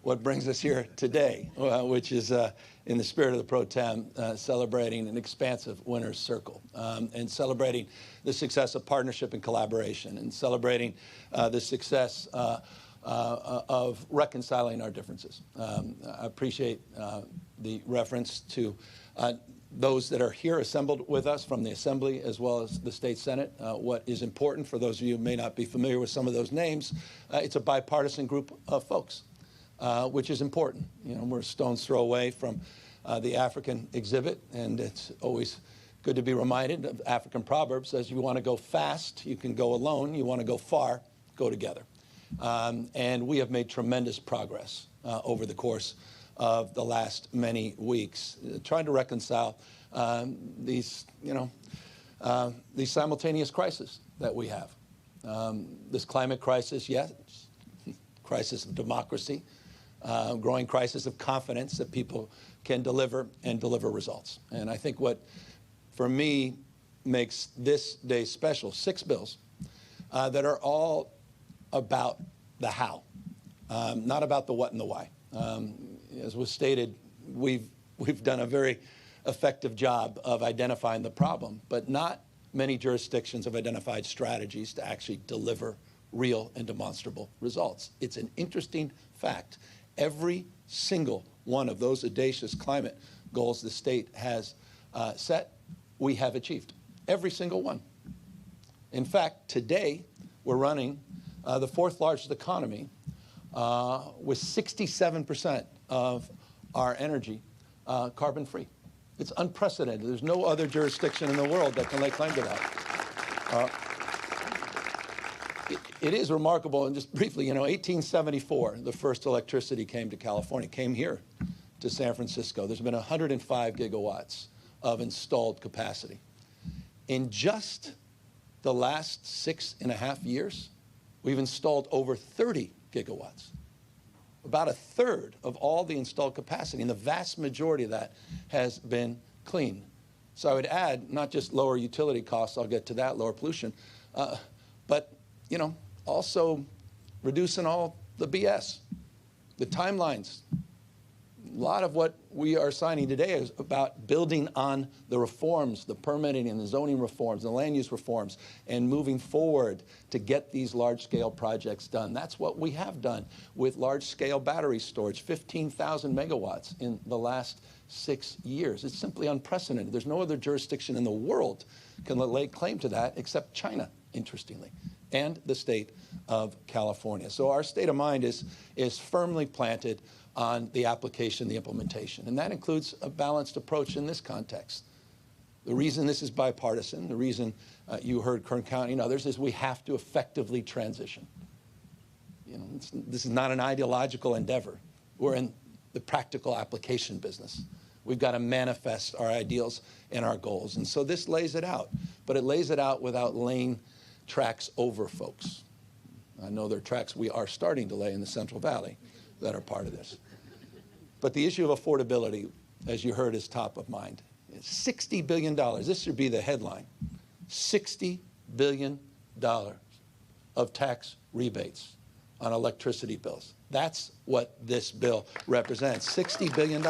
what brings us here today, which is in the spirit of the pro tem, celebrating an expansive winner's circle and celebrating the success of partnership and collaboration and celebrating the success of reconciling our differences. I appreciate the reference to those that are here assembled with us from the Assembly as well as the State Senate. What is important, for those of you who may not be familiar with some of those names, it's a bipartisan group of folks, which is important. You know, we're a stone's throw away from the African exhibit, and it's always good to be reminded of African proverbs. Says, you want to go fast, you can go alone. You want to go far, go together. And we have made tremendous progress over the course of the last many weeks, trying to reconcile these simultaneous crises that we have. This climate crisis, yes, crisis of democracy, growing crisis of confidence that people can deliver and deliver results. And I think what, for me, makes this day special, 6 bills that are all about the how, not about the what and the why. As was stated, we've done a very effective job of identifying the problem, but not many jurisdictions have identified strategies to actually deliver real and demonstrable results. It's an interesting fact. Every single one of those audacious climate goals the state has set, we have achieved. Every single one. In fact, today, we're running the 4th largest economy with 67% of our energy carbon-free. It's unprecedented. There's no other jurisdiction in the world that can lay claim to that. It is remarkable, and just briefly, 1874, the first electricity came to California, came here to San Francisco. There's been 105 gigawatts of installed capacity. In just the last 6.5 years, we've installed over 30 gigawatts, about 1/3 of all the installed capacity, and the vast majority of that has been clean. So I would add, not just lower utility costs, I'll get to that, lower pollution, but also reducing all the BS, the timelines. A lot of what we are signing today is about building on the reforms, the permitting and the zoning reforms, the land use reforms, and moving forward to get these large-scale projects done. That's what we have done with large-scale battery storage, 15,000 megawatts in the last 6 years. It's simply unprecedented. There's no other jurisdiction in the world can lay claim to that except China, interestingly, and the state of California. So our state of mind is firmly planted on the application, the implementation. And that includes a balanced approach in this context. The reason this is bipartisan, the reason you heard Kern County and others, is we have to effectively transition. This is not an ideological endeavor. We're in the practical application business. We've got to manifest our ideals and our goals. And so this lays it out, but it lays it out without laying tracks over folks. I know there are tracks we are starting to lay in the Central Valley that are part of this. But the issue of affordability, as you heard, is top of mind. It's $60 billion. This should be the headline. $60 billion of tax rebates on electricity bills. That's what this bill represents, $60 billion.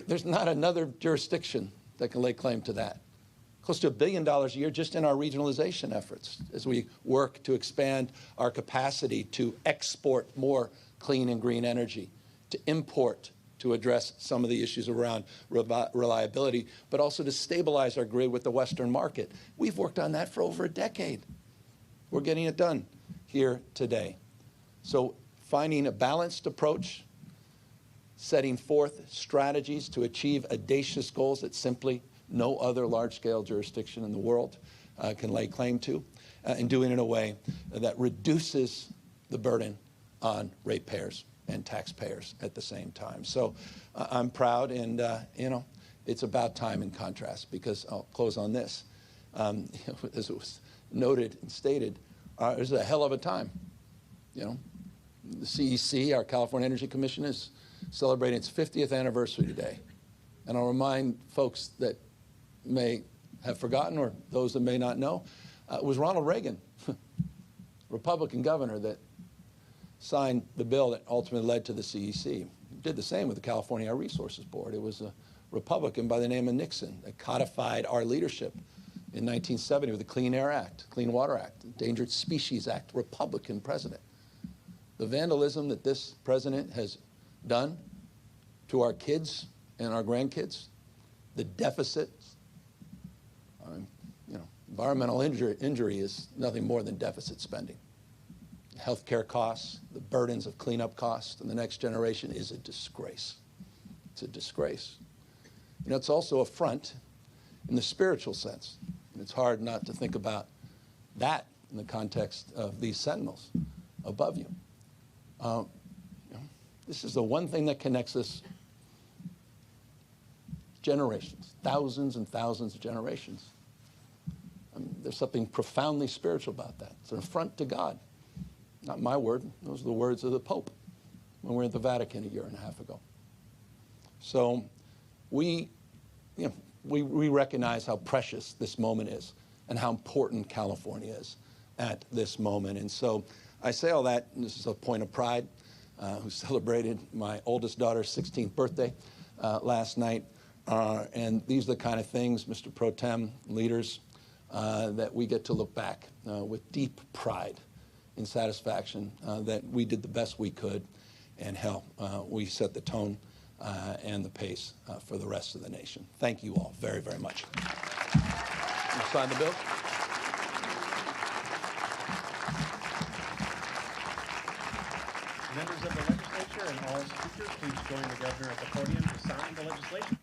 There's not another jurisdiction that can lay claim to that. Close to $1 billion a year just in our regionalization efforts as we work to expand our capacity to export more clean and green energy, to import to address some of the issues around reliability, but also to stabilize our grid with the Western market. We've worked on that for over a decade. We're getting it done here today. So finding a balanced approach, setting forth strategies to achieve audacious goals that simply no other large-scale jurisdiction in the world can lay claim to, and doing it in a way that reduces the burden on ratepayers and taxpayers at the same time. So I'm proud, and it's about time in contrast, because I'll close on this. As it was noted and stated, it was a hell of a time. The CEC, our California Energy Commission, is celebrating its 50th anniversary today. And I'll remind folks that may have forgotten, or those that may not know, it was Ronald Reagan, Republican governor, that signed the bill that ultimately led to the CEC. Did the same with the California Air Resources Board. It was a Republican by the name of Nixon that codified our leadership in 1970 with the Clean Air Act, Clean Water Act, Endangered Species Act, Republican president. The vandalism that this president has done to our kids and our grandkids, the deficits, environmental injury is nothing more than deficit spending. Healthcare costs, the burdens of cleanup costs in the next generation is a disgrace. It's a disgrace. It's also a front in the spiritual sense. And it's hard not to think about that in the context of these sentinels above you. This is the one thing that connects us generations, thousands and thousands of generations. There's something profoundly spiritual about that. It's an affront to God. Not my word. Those are the words of the Pope when we were at the Vatican a year and a half ago. So we recognize how precious this moment is and how important California is at this moment. And so I say all that, and this is a point of pride, who celebrated my oldest daughter's 16th birthday last night. And these are the kind of things, Mr. Pro Tem, leaders, that we get to look back with deep pride and satisfaction that we did the best we could, and hell, we set the tone and the pace for the rest of the nation. Thank you all very, very much. You sign the bill? Members of the legislature and all speakers, please join the governor at the podium to sign the legislation.